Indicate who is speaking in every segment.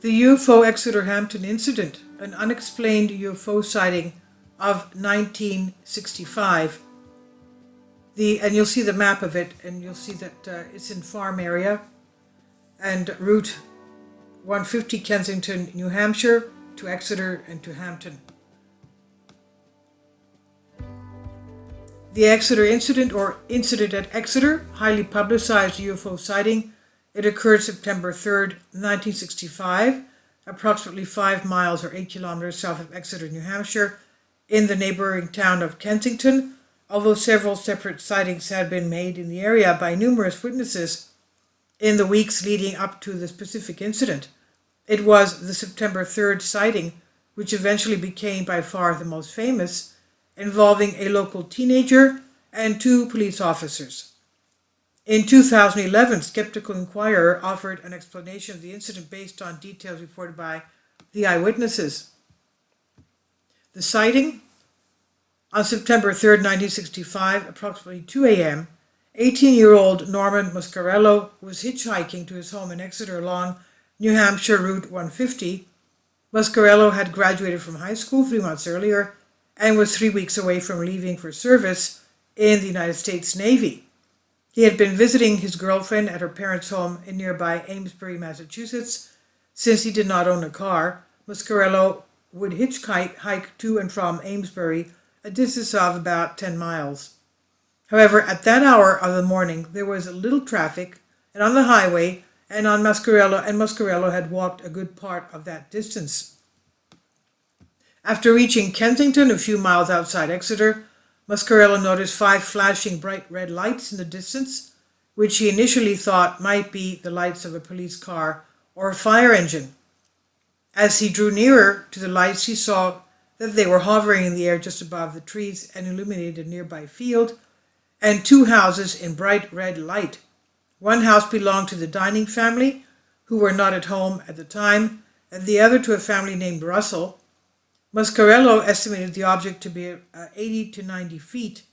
Speaker 1: The UFO Exeter Hampton incident, an unexplained UFO sighting of 1965. And you'll see the map of it, and you'll see that it's in farm area and Route 150 Kensington, New Hampshire to Exeter and to Hampton. The Exeter incident, or incident at Exeter, highly publicized UFO sighting. It occurred September 3rd, 1965, approximately 5 miles or 8 kilometers south of Exeter, New Hampshire, in the neighboring town of Kensington. Although several separate sightings had been made in the area by numerous witnesses in the weeks leading up to the specific incident, it was the September 3rd sighting which eventually became by far the most famous, involving a local teenager and 2 police officers. In 2011, Skeptical Inquirer offered an explanation of the incident based on details reported by the eyewitnesses. The sighting, on September 3rd, 1965, approximately 2 a.m., 18-year-old Norman Muscarello was hitchhiking to his home in Exeter along New Hampshire Route 150. Muscarello had graduated from high school 3 months earlier and was 3 weeks away from leaving for service in the United States Navy. He had been visiting his girlfriend at her parents' home in nearby Amesbury, Massachusetts. Since he did not own a car, Muscarello would hitchhike to and from Amesbury, a distance of about 10 miles. However, at that hour of the morning, there was little traffic and on the highway, and Muscarello had walked a good part of that distance. After reaching Kensington, a few miles outside Exeter, Muscarello noticed 5 flashing bright red lights in the distance, which he initially thought might be the lights of a police car or a fire engine. As he drew nearer to the lights, he saw that they were hovering in the air just above the trees and illuminated a nearby field and 2 houses in bright red light. One house belonged to the Dining family, who were not at home at the time, and the other to a family named Russell. Muscarello estimated the object to be 80 to 90 feet,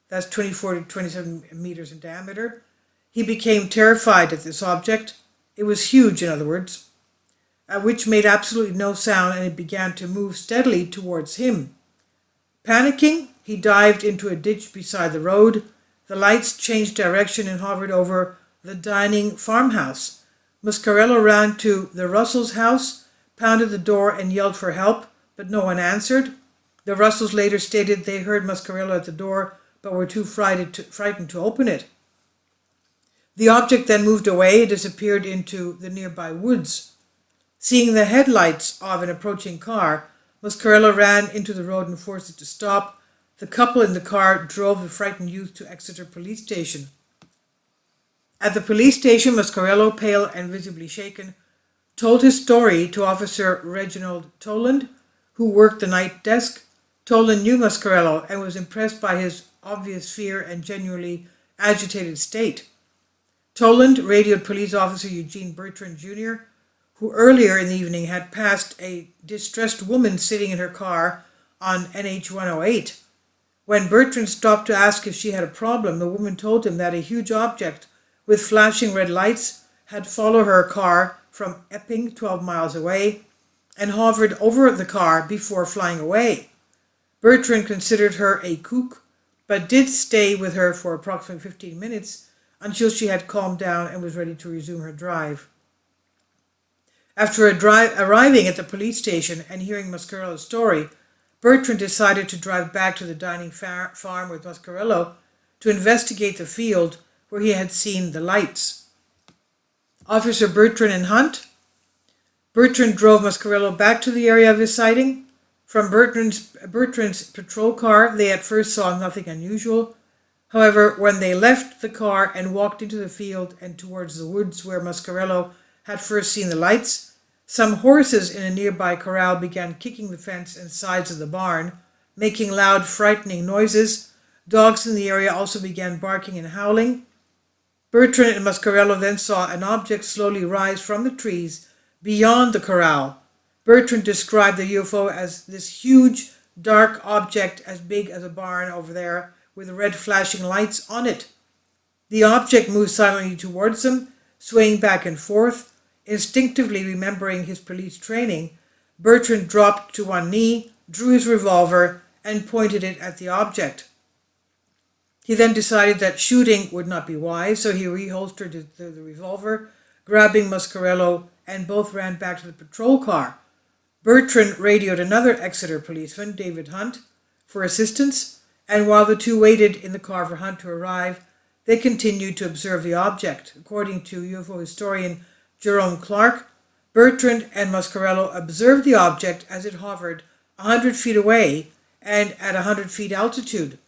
Speaker 1: that's 24 to 27 meters in diameter. He became terrified at this object. It was huge, in other words, which made absolutely no sound, and it began to move steadily towards him. Panicking, he dived into a ditch beside the road. The lights changed direction and hovered over the Dining farmhouse. Muscarello ran to the Russells' house, pounded the door, and yelled for help, but no one answered. The Russells later stated they heard Muscarello at the door, but were too frightened to open it. The object then moved away and disappeared into the nearby woods. Seeing the headlights of an approaching car, Muscarello ran into the road and forced it to stop. The couple in the car drove the frightened youth to Exeter police station. At the police station, Muscarello, pale and visibly shaken, told his story to Officer Reginald Toland, who worked the night desk. Toland knew Muscarello and was impressed by his obvious fear and genuinely agitated state. Toland radioed police officer Eugene Bertrand Jr., who earlier in the evening had passed a distressed woman sitting in her car on NH 108. When Bertrand stopped to ask if she had a problem, the woman told him that a huge object with flashing red lights had followed her car from Epping, 12 miles away, and hovered over the car before flying away. Bertrand considered her a kook, but did stay with her for approximately 15 minutes until she had calmed down and was ready to resume her drive. After arriving at the police station and hearing Muscarello's story, Bertrand decided to drive back to the Dining farm with Muscarello to investigate the field where he had seen the lights. Officer Bertrand and Hunt. Bertrand drove Muscarello back to the area of his sighting. From Bertrand's patrol car, they at first saw nothing unusual. However, when they left the car and walked into the field and towards the woods where Muscarello had first seen the lights, some horses in a nearby corral began kicking the fence and sides of the barn, making loud, frightening noises. Dogs in the area also began barking and howling. Bertrand and Muscarello then saw an object slowly rise from the trees beyond the corral. Bertrand described the UFO as this huge, dark object as big as a barn over there with red flashing lights on it. The object moved silently towards them, swaying back and forth. Instinctively remembering his police training, Bertrand dropped to one knee, drew his revolver, and pointed it at the object. He then decided that shooting would not be wise, so he reholstered the revolver, grabbing Muscarello, and both ran back to the patrol car. Bertrand radioed another Exeter policeman, David Hunt, for assistance, and while the two waited in the car for Hunt to arrive, they continued to observe the object. According to UFO historian Jerome Clark, Bertrand and Muscarello observed the object as it hovered 100 feet away and at 100 feet altitude.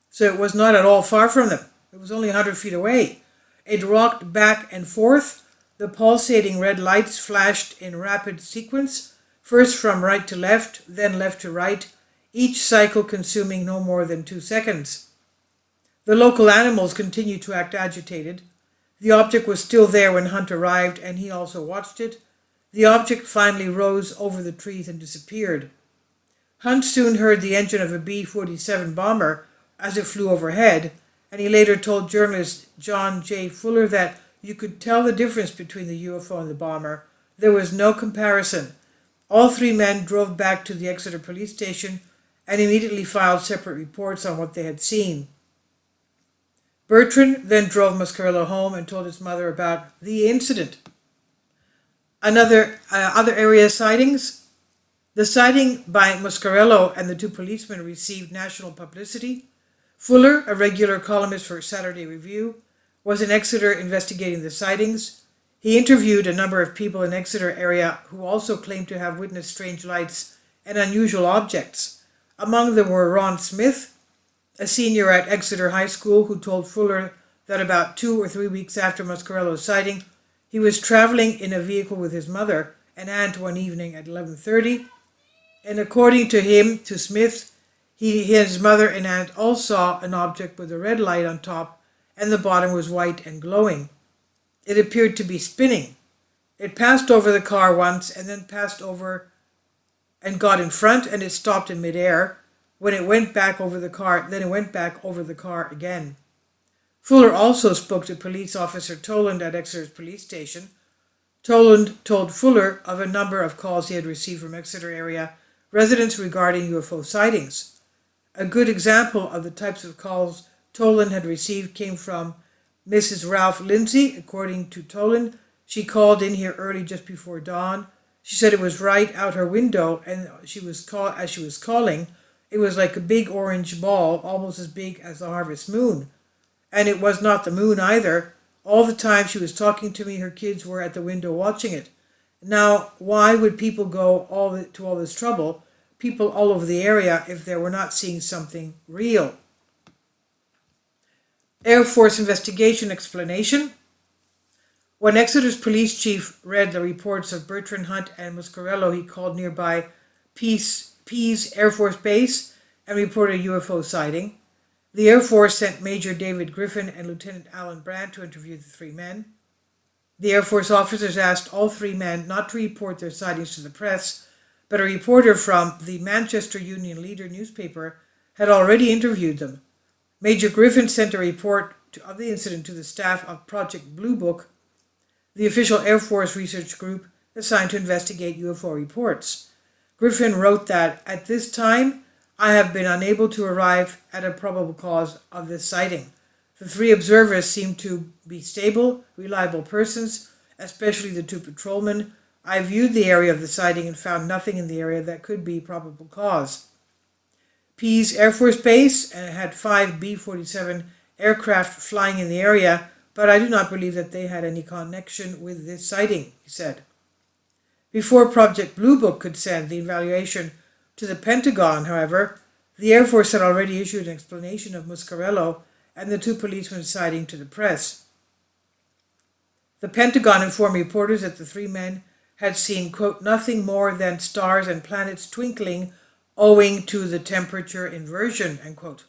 Speaker 1: So it was not at all far from them. It was only 100 feet away. It rocked back and forth. The pulsating red lights flashed in rapid sequence, first from right to left, then left to right, each cycle consuming no more than 2 seconds. The local animals continued to act agitated. The object was still there when Hunt arrived, and he also watched it. The object finally rose over the trees and disappeared. Hunt soon heard the engine of a B-47 bomber as it flew overhead, and he later told journalist John J. Fuller that you could tell the difference between the UFO and the bomber. There was no comparison. All three men drove back to the Exeter police station and immediately filed separate reports on what they had seen. Bertrand then drove Muscarello home and told his mother about the incident. Other area sightings. The sighting by Muscarello and the two policemen received national publicity. Fuller, a regular columnist for Saturday Review, was in Exeter investigating the sightings. He interviewed a number of people in Exeter area who also claimed to have witnessed strange lights and unusual objects. Among them were Ron Smith, a senior at Exeter High School, who told Fuller that about 2 or 3 weeks after Muscarello's sighting, he was traveling in a vehicle with his mother and aunt one evening at 11:30, and according to him, to Smith, his mother and aunt all saw an object with a red light on top, and the bottom was white and glowing. It appeared to be spinning. It passed over the car once and then passed over and got in front, and it stopped in midair. When it went back over the car, then it went back over the car again. Fuller also spoke to police officer Toland at Exeter's police station. Toland told Fuller of a number of calls he had received from Exeter area residents regarding UFO sightings. A good example of the types of calls Toland had received came from Mrs. Ralph Lindsay. According to Toland, she called in here early just before dawn. She said it was right out her window, and as she was calling, it was like a big orange ball, almost as big as the harvest moon. And it was not the moon either. All the time she was talking to me, her kids were at the window watching it. Now, why would people go to all this trouble, people all over the area, if they were not seeing something real? Air Force investigation explanation. When Exeter's police chief read the reports of Bertrand Hunt and Muscarello, he called nearby Pease Air Force Base and reported a UFO sighting. The Air Force sent Major David Griffin and Lieutenant Alan Brandt to interview the three men. The Air Force officers asked all three men not to report their sightings to the press, but a reporter from the Manchester Union Leader newspaper had already interviewed them. Major Griffin sent a report of the incident to the staff of Project Blue Book, the official Air Force research group assigned to investigate UFO reports. Griffin wrote that, "At this time, I have been unable to arrive at a probable cause of this sighting. The three observers seemed to be stable, reliable persons, especially the two patrolmen. I viewed the area of the sighting and found nothing in the area that could be probable cause." Pease Air Force Base had 5 B-47 aircraft flying in the area, but I do not believe that they had any connection with this sighting, he said. Before Project Blue Book could send the evaluation to the Pentagon, however, the Air Force had already issued an explanation of Muscarello and the two policemen sighting to the press. The Pentagon informed reporters that the three men had seen, quote, "nothing more than stars and planets twinkling owing to the temperature inversion," end quote.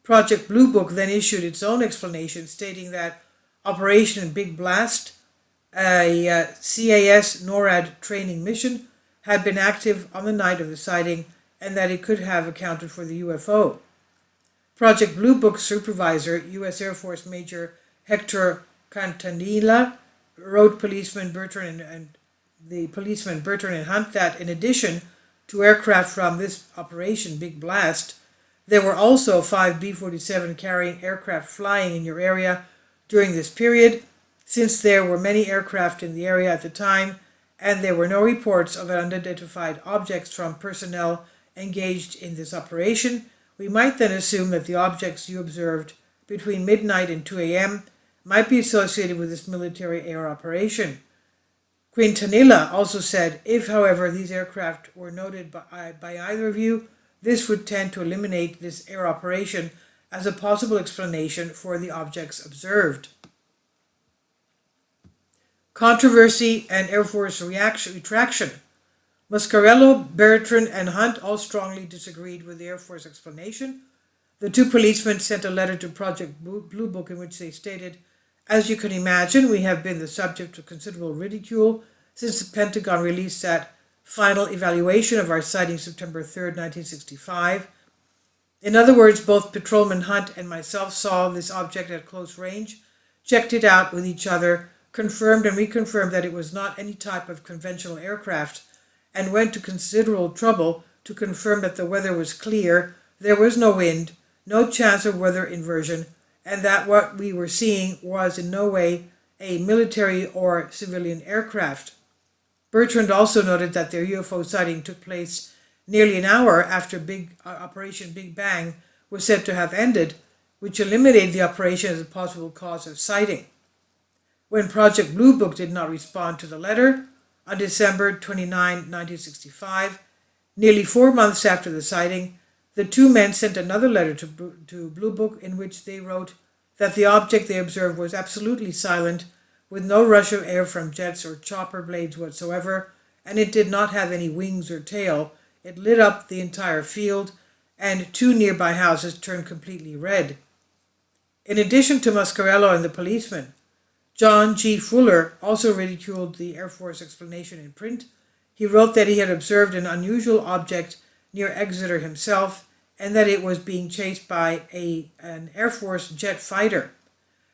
Speaker 1: Project Blue Book then issued its own explanation, stating that Operation Big Blast, a CAS NORAD training mission, had been active on the night of the sighting and that it could have accounted for the UFO. Project Blue Book supervisor, U.S. Air Force Major Hector Cantanilla, wrote policeman Bertrand and the policeman Bertrand and Hunt that in addition to aircraft from this operation, Big Blast, there were also 5 B-47 carrying aircraft flying in your area during this period, since there were many aircraft in the area at the time and there were no reports of unidentified objects from personnel engaged in this operation. We might then assume that the objects you observed between midnight and 2 a.m. might be associated with this military air operation. Quintanilla also said, if, however, these aircraft were noted by either of you, this would tend to eliminate this air operation as a possible explanation for the objects observed. Controversy and Air Force retraction. Mascarello, Bertrand, and Hunt all strongly disagreed with the Air Force explanation. The two policemen sent a letter to Project Blue Book in which they stated, "As you can imagine, we have been the subject of considerable ridicule since the Pentagon released that final evaluation of our sighting September 3rd, 1965. In other words, both Patrolman Hunt and myself saw this object at close range, checked it out with each other, confirmed and reconfirmed that it was not any type of conventional aircraft, and went to considerable trouble to confirm that the weather was clear, there was no wind, no chance of weather inversion, and that what we were seeing was in no way a military or civilian aircraft." Bertrand also noted that their UFO sighting took place nearly an hour after Operation Big Bang was said to have ended, which eliminated the operation as a possible cause of sighting. When Project Blue Book did not respond to the letter, on December 29, 1965, nearly 4 months after the sighting, the two men sent another letter to Blue Book in which they wrote that the object they observed was absolutely silent, with no rush of air from jets or chopper blades whatsoever, and it did not have any wings or tail. It lit up the entire field, and 2 nearby houses turned completely red. In addition to Mascarello and the policeman, John G. Fuller also ridiculed the Air Force explanation in print. He wrote that he had observed an unusual object near Exeter himself, and that it was being chased by an Air Force jet fighter.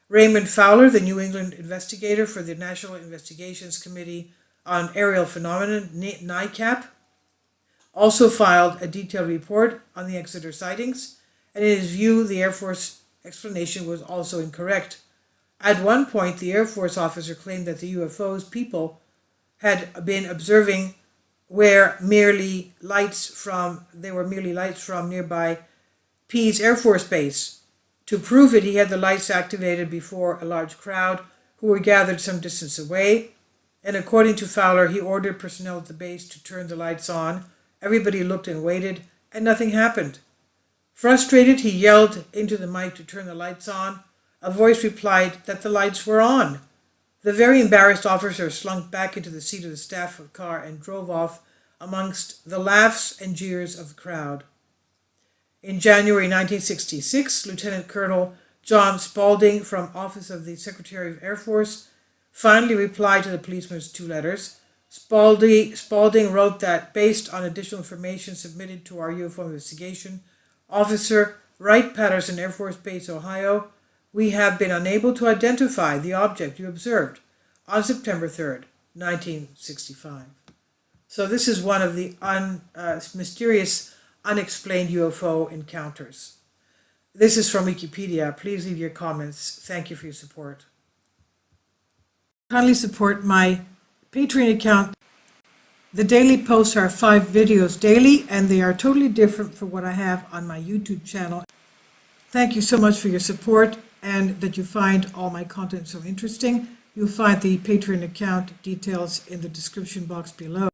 Speaker 1: Raymond Fowler, the New England investigator for the National Investigations Committee on Aerial Phenomena, NICAP, also filed a detailed report on the Exeter sightings, and in his view, the Air Force explanation was also incorrect. At one point, the Air Force officer claimed that the UFOs people had been observing were merely lights from nearby Pease Air Force Base. To prove it, he had the lights activated before a large crowd who were gathered some distance away, and according to Fowler, he ordered personnel at the base to turn the lights on. Everybody looked and waited, and nothing happened. Frustrated, he yelled into the mic to turn the lights on. A voice replied that the lights were on. The very embarrassed officer slunk back into the seat of the staff car and drove off amongst the laughs and jeers of the crowd. In January 1966, Lieutenant Colonel John Spaulding from Office of the Secretary of Air Force finally replied to the policeman's 2 letters. Spaulding wrote that, based on additional information submitted to our UFO investigation, Officer Wright Patterson, Air Force Base, Ohio, we have been unable to identify the object you observed on September 3rd, 1965. So this is one of the mysterious unexplained UFO encounters. This is from Wikipedia. Please leave your comments. Thank you for your support. Kindly support my Patreon account. The daily posts are 5 videos daily, and they are totally different from what I have on my YouTube channel. Thank you so much for your support and that you find all my content so interesting. You'll find the Patreon account details in the description box below.